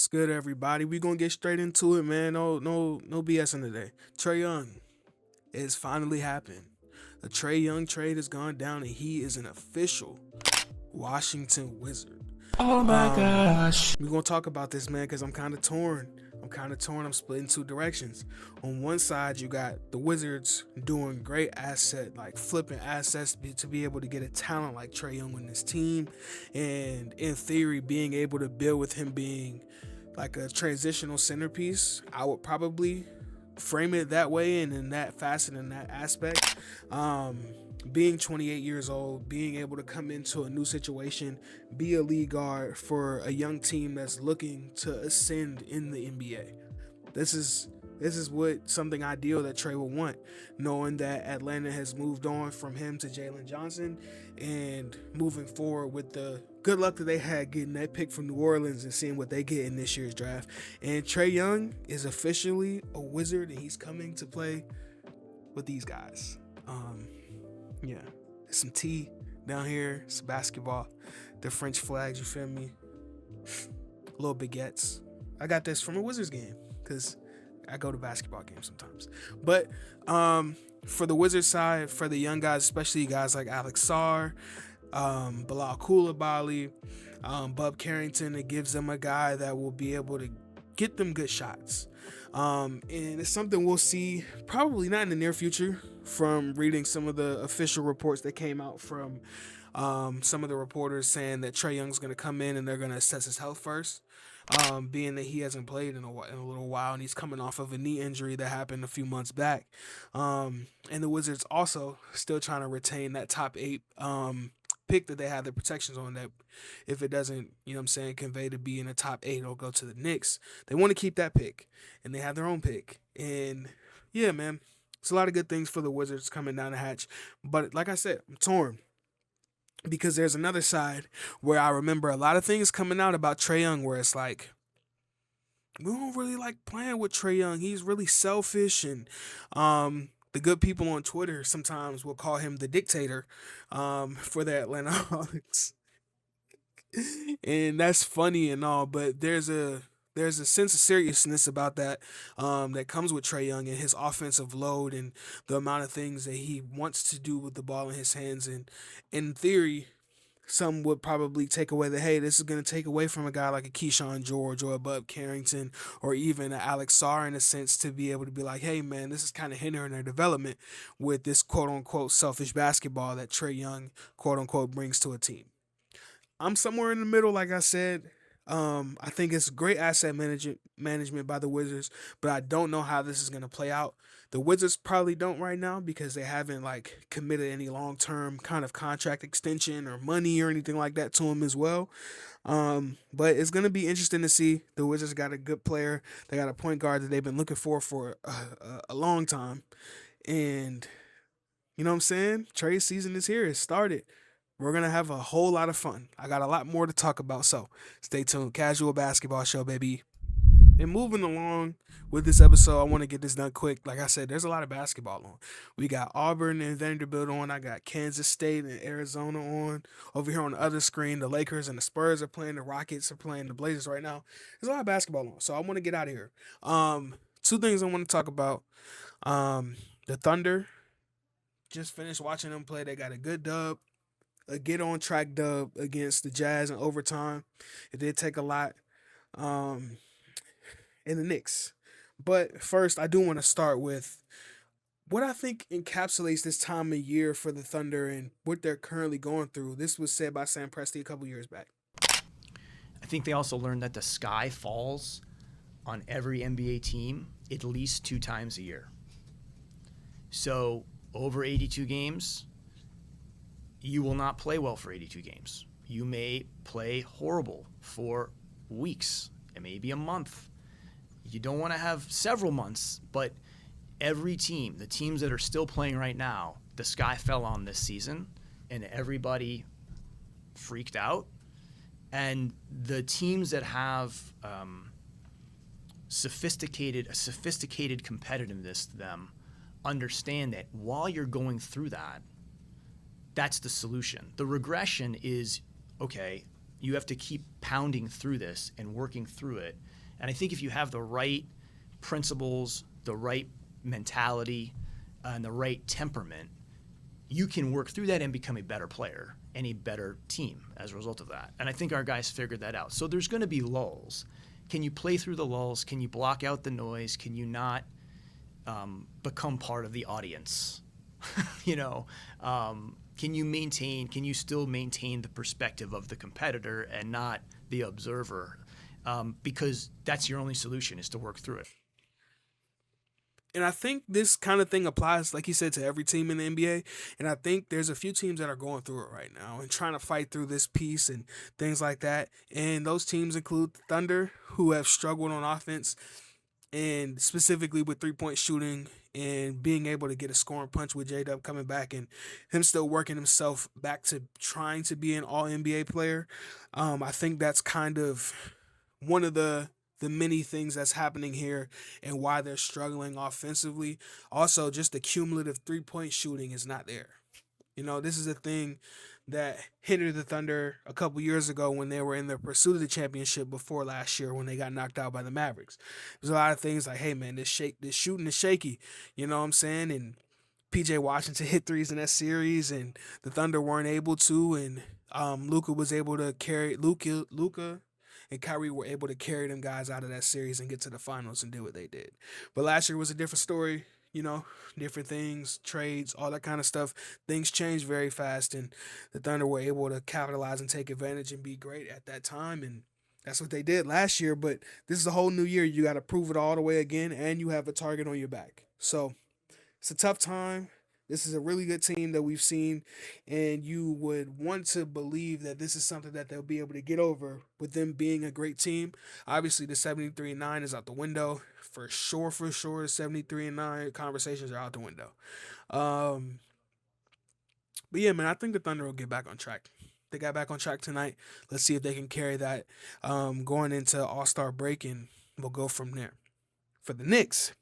It's good, everybody. We gonna get straight into it, man. No BSing today. Trae Young is finally happened. The Trae Young trade has gone down, and he is an official Washington Wizard. Oh my gosh. We're gonna talk about this, man, because I'm kind of torn. I'm split in two directions. On one side, you got the Wizards doing great asset, like flipping assets to be able to get a talent like Trae Young on this team, and in theory, being able to build with him being like a transitional centerpiece. I would probably frame it that way and in that facet and that aspect. Being 28 years old, being able to come into a new situation, be a lead guard for a young team that's looking to ascend in the NBA. This is what something ideal that Trae will want, knowing that Atlanta has moved on from him to Jalen Johnson and moving forward with the good luck that they had getting that pick from New Orleans and seeing what they get in this year's draft. And Trae Young is officially a Wizard, and he's coming to play with these guys. Yeah, there's some tea down here, some basketball, the French flags, you feel me? Little baguettes. I got this from a Wizards game because I go to basketball games sometimes. But for the Wizards side, for the young guys, especially guys like Alex Sarr, Bilal Coulibaly, Bub Carrington, it gives them a guy that will be able to get them good shots. And it's something we'll see probably not in the near future from reading some of the official reports that came out from some of the reporters saying that Trae Young's going to come in and they're going to assess his health first. Being that he hasn't played in a little while, and he's coming off of a knee injury that happened a few months back. And the Wizards also still trying to retain that top 8 pick that they have the protections on, that if it doesn't, convey to be in the top 8, it'll go to the Knicks. They want to keep that pick, and they have their own pick. And yeah, man, it's a lot of good things for the Wizards coming down the hatch. But like I said, I'm torn, because there's another side where I remember a lot of things coming out about Trae Young where it's like, we don't really like playing with Trae Young. He's really selfish, and the good people on Twitter sometimes will call him the dictator for the Atlanta Hawks. And that's funny and all, but there's a sense of seriousness about that that comes with Trae Young and his offensive load and the amount of things that he wants to do with the ball in his hands. And in theory, some would probably take away that, hey, this is going to take away from a guy like a Keyshawn George or a Bub Carrington or even an Alex Sarr, in a sense, to be able to be like, hey, man, this is kind of hindering their development with this quote-unquote selfish basketball that Trae Young, quote-unquote, brings to a team. I'm somewhere in the middle, like I said. I think it's great asset management by the Wizards, but I don't know how this is going to play out. The Wizards probably don't right now because they haven't like committed any long-term kind of contract extension or money or anything like that to him as well. But it's going to be interesting to see. The Wizards got a good player. They got a point guard that they've been looking for a long time. And you know what I'm saying? Trade season is here. It started. We're going to have a whole lot of fun. I got a lot more to talk about, so stay tuned. Casual basketball show, baby. And moving along with this episode, I want to get this done quick. Like I said, there's a lot of basketball on. We got Auburn and Vanderbilt on. I got Kansas State and Arizona on. Over here on the other screen, the Lakers and the Spurs are playing. The Rockets are playing the Blazers right now. There's a lot of basketball on, so I want to get out of here. Two things I want to talk about. The Thunder, just finished watching them play. They got a good dub. A get on track dub against the Jazz in overtime. It did take a lot in the Knicks. But first, I do want to start with what I think encapsulates this time of year for the Thunder and what they're currently going through. This was said by Sam Presti a couple years back. I think they also learned that the sky falls on every NBA team at least 2 times a year. So over 82 games, you will not play well for 82 games. You may play horrible for weeks. It may be a month. You don't want to have several months, but every team, the teams that are still playing right now, the sky fell on this season, and everybody freaked out. And the teams that have sophisticated competitiveness to them understand that while you're going through that, that's the solution. The regression is, okay, You have to keep pounding through this and working through it. And I think if you have the right principles, the right mentality, and the right temperament, you can work through that and become a better player and a better team as a result of that. And I think our guys figured that out. So there's going to be lulls. Can you play through the lulls? Can you block out the noise? Can you not become part of the audience? you know, can you still maintain the perspective of the competitor and not the observer? Because that's your only solution, is to work through it. And I think this kind of thing applies, like you said, to every team in the NBA. And I think there's a few teams that are going through it right now and trying to fight through this piece and things like that. And those teams include the Thunder, who have struggled on offense and specifically with 3-point shooting and being able to get a scoring punch with J-Dub coming back and him still working himself back to trying to be an all NBA player. I think that's kind of one of the many things that's happening here and why they're struggling offensively. Also, just the cumulative 3-point shooting is not there. You know, this is a thing that hindered the Thunder a couple years ago when they were in the pursuit of the championship before last year when they got knocked out by the Mavericks. There's a lot of things like, hey man, this shooting is shaky. You know what I'm saying? And PJ Washington hit threes in that series, and the Thunder weren't able to. And Luka was able to carry Luka and Kyrie were able to carry them guys out of that series and get to the finals and do what they did. But last year was a different story. You know, different things, trades, all that kind of stuff. Things changed very fast, and the Thunder were able to capitalize and take advantage and be great at that time. And that's what they did last year. But this is a whole new year. You got to prove it all the way again, and you have a target on your back. So it's a tough time. This is a really good team that we've seen, and you would want to believe that this is something that they'll be able to get over with them being a great team. Obviously, the 73-9 is out the window for sure. For sure, the 73-9 conversations are out the window. Um, but yeah, man, I think the Thunder will get back on track. They got back on track tonight. Let's see if they can carry that going into All-Star break, and we'll go from there. For the Knicks,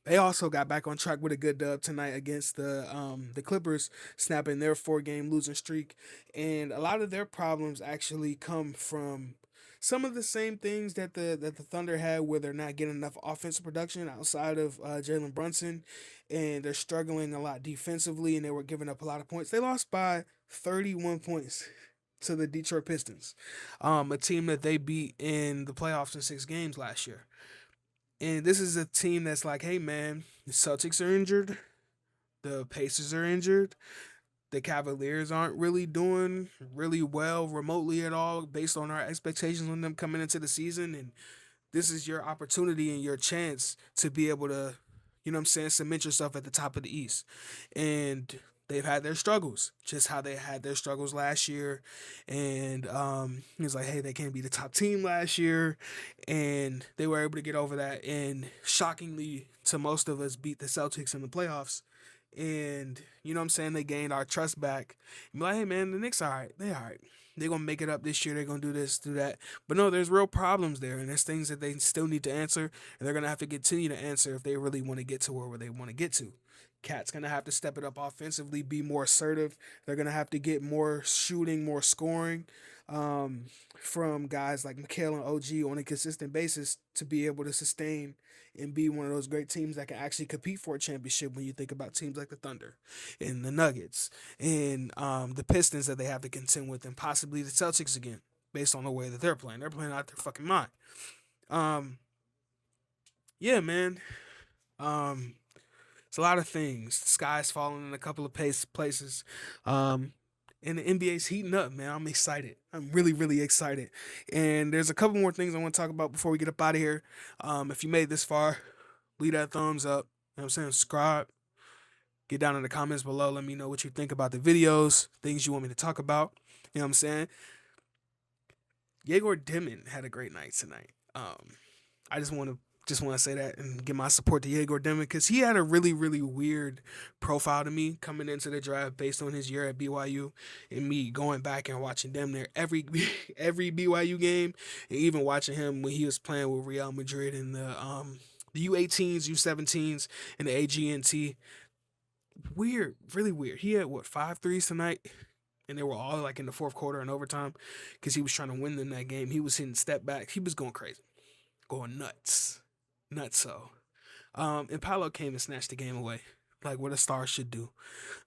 they also got back on track with a good dub tonight against the Clippers, snapping their 4-game losing streak. And a lot of their problems actually come from some of the same things that the Thunder had, where they're not getting enough offensive production outside of Jalen Brunson, and they're struggling a lot defensively, and they were giving up a lot of points. They lost by 31 points to the Detroit Pistons, a team that they beat in the playoffs in 6 games last year. And this is a team that's like, hey man, the Celtics are injured, the Pacers are injured, the Cavaliers aren't really doing really well remotely at all based on our expectations on them coming into the season. And this is your opportunity and your chance to be able to, you know what I'm saying, cement yourself at the top of the East. And they've had their struggles, just how they had their struggles last year. And he was like, hey, they can't be the top team last year. And they were able to get over that and shockingly to most of us beat the Celtics in the playoffs. And you know what I'm saying, they gained our trust back. And be like, hey man, the Knicks all right. They all right. They're gonna make it up this year. They're gonna do this, do that. But no, there's real problems there, and there's things that they still need to answer, and they're gonna have to continue to answer if they really want to get to where they want to get to. Cat's gonna have to step it up offensively, be more assertive. They're gonna have to get more shooting, more scoring from guys like Mikhail and OG on a consistent basis to be able to sustain and be one of those great teams that can actually compete for a championship. When you think about teams like the Thunder and the Nuggets and the Pistons that they have to contend with, and possibly the Celtics again, based on the way that they're playing out their fucking mind. Yeah, man. It's a lot of things. The sky's falling in a couple of places. And the NBA's heating up, man. I'm excited. I'm really, really excited. And there's a couple more things I want to talk about before we get up out of here. If you made this far, leave that thumbs up. You know what I'm saying? Subscribe. Get down in the comments below. Let me know what you think about the videos, things you want me to talk about. You know what I'm saying? Yegor Dimon had a great night tonight. I just want to say that and give my support to Yegor Dimon, because he had a really, really weird profile to me coming into the draft based on his year at BYU, and me going back and watching them there every BYU game, and even watching him when he was playing with Real Madrid in the U18s, U17s, and the AGNT. Weird, really weird. He had 5 threes tonight, and they were all like in the fourth quarter and overtime because he was trying to win them that game. He was hitting step back. He was going crazy, going nuts, nuts. And Paolo came and snatched the game away, like what a star should do.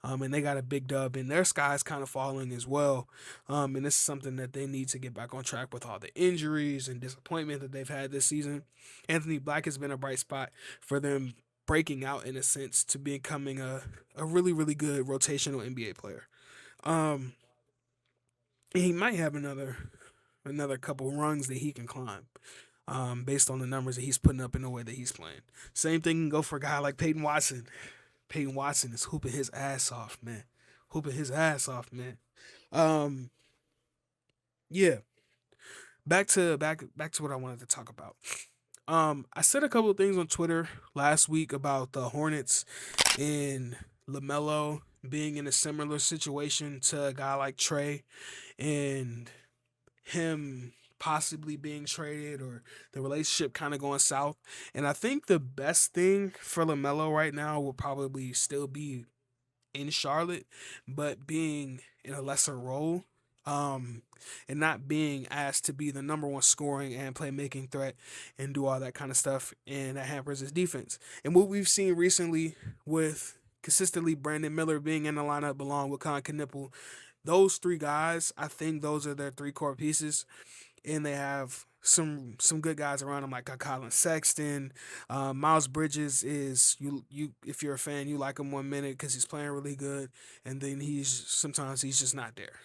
And they got a big dub, and their sky's kind of falling as well. And this is something that they need to get back on track with all the injuries and disappointment that they've had this season. Anthony Black has been a bright spot for them breaking out in a sense to becoming a really, really good rotational NBA player. Um, he might have another couple rungs that he can climb. Based on the numbers that he's putting up in the way that he's playing. Same thing can go for a guy like Peyton Watson. Peyton Watson is hooping his ass off, man. Hooping his ass off, man. Um, yeah. Back to what I wanted to talk about. I said a couple of things on Twitter last week about the Hornets and LaMelo being in a similar situation to a guy like Trae and him possibly being traded or the relationship kind of going south. And I think the best thing for LaMelo right now will probably still be in Charlotte, but being in a lesser role. And not being asked to be the number one scoring and playmaking threat and do all that kind of stuff, and that hampers his defense. And what we've seen recently with consistently Brandon Miller being in the lineup along with Con Knipple, those three guys, I think those are their three core pieces, and they have some good guys around them like Colin Sexton. Miles Bridges is you if you're a fan, you like him 1 minute because he's playing really good, and then sometimes he's just not there.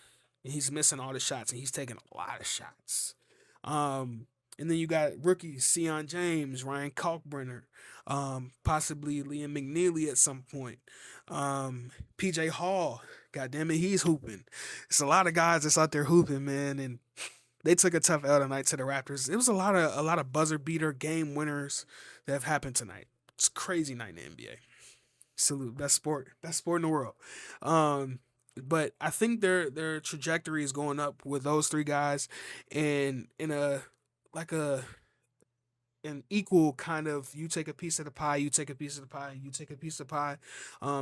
And he's missing all the shots, and he's taking a lot of shots. And then you got rookies, Sion James, Ryan Kalkbrenner, possibly Liam McNeely at some point. PJ Hall, God damn it, he's hooping. It's a lot of guys that's out there hooping, man, and they took a tough L tonight to the Raptors. It was a lot of buzzer beater game winners that have happened tonight. It's a crazy night in the NBA. Salute, best sport in the world. But I think their trajectory is going up with those three guys, and in a like a an equal kind of you take a piece of the pie, you take a piece of the pie, you take a piece of the pie,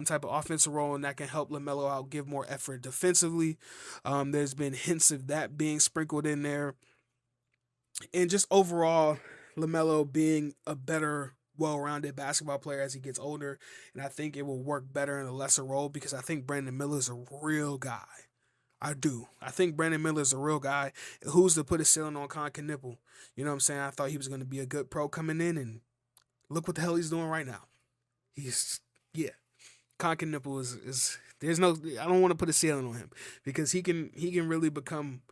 type of offensive role, and that can help LaMelo out give more effort defensively. There's been hints of that being sprinkled in there, and just overall, LaMelo being a better, well-rounded basketball player as he gets older, and I think it will work better in a lesser role because I think Brandon Miller is a real guy. I do. I think Brandon Miller is a real guy. Who's to put a ceiling on Con Knipple? You know what I'm saying? I thought he was going to be a good pro coming in, and look what the hell he's doing right now. Yeah. Con Knipple is there's no. I don't want to put a ceiling on him because he can really become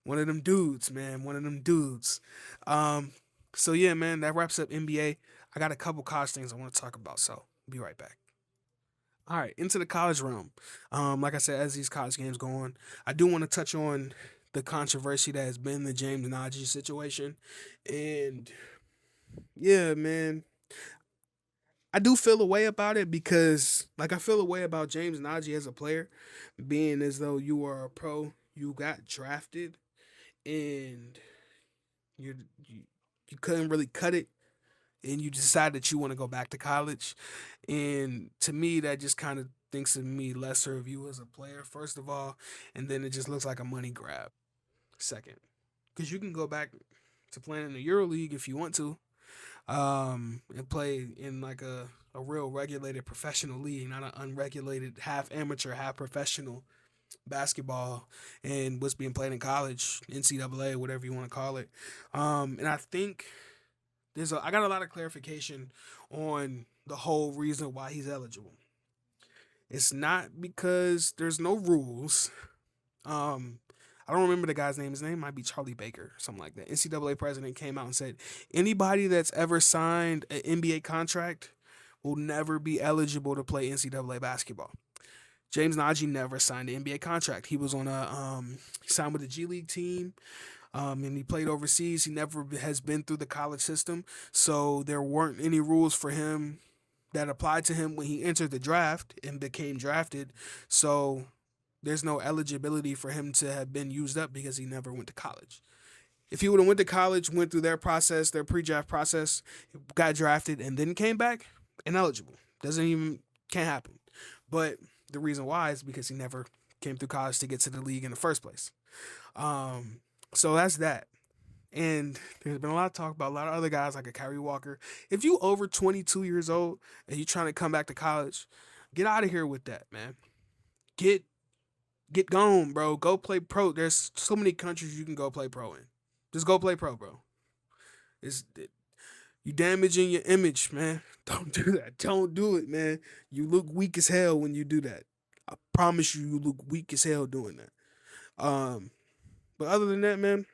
one of them dudes, man. One of them dudes. So yeah, man, that wraps up NBA. I got a couple college things I want to talk about, so be right back. All right, into the college realm. Like I said, as these college games go on, I do want to touch on the controversy that has been the James Najee situation. And yeah, man, I do feel a way about it because, like, I feel a way about James Najee as a player, being as though you are a pro, you got drafted, and you you couldn't really cut it, and you decide that you want to go back to college. And to me, that just kind of thinks of me lesser of you as a player, first of all, and then it just looks like a money grab, second. Because you can go back to playing in the EuroLeague if you want to, and play in like a real regulated professional league, not an unregulated, half amateur, half professional basketball and what's being played in college, NCAA, whatever you want to call it. And I think I got a lot of clarification on the whole reason why he's eligible. It's not because there's no rules. I don't remember the guy's name. His name might be Charlie Baker or something like that. NCAA president came out and said anybody that's ever signed an NBA contract will never be eligible to play NCAA basketball. James Najee never signed an NBA contract. He was on he signed with the G League team, and he played overseas. He never has been through the college system, so there weren't any rules for him that applied to him when he entered the draft and became drafted. So there's no eligibility for him to have been used up because he never went to college. If he would have went to college, went through their process, their pre-draft process, got drafted, and then came back, ineligible. Can't happen. But the reason why is because he never came through college to get to the league in the first place. So that's that. And there's been a lot of talk about a lot of other guys like a Kyrie Walker. If you over 22 years old and you trying to come back to college, get out of here with that, man. Get get gone, bro. Go play pro. There's so many countries you can go play pro in. Just go play pro, bro. It's you damaging your image, man. Don't do that. Don't do it, man. You look weak as hell when you do that. I promise you, you look weak as hell doing that. But other than that, man,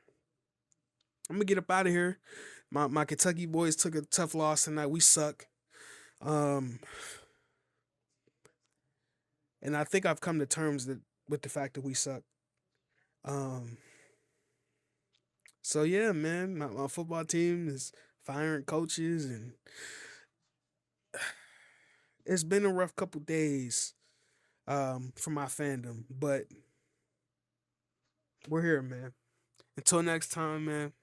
I'm gonna get up out of here. My Kentucky boys took a tough loss tonight. We suck. Um, and I think I've come to terms with the fact that we suck. Um, so yeah, man, my football team is firing coaches, and it's been a rough couple days for my fandom, but we're here, man. Until next time, man.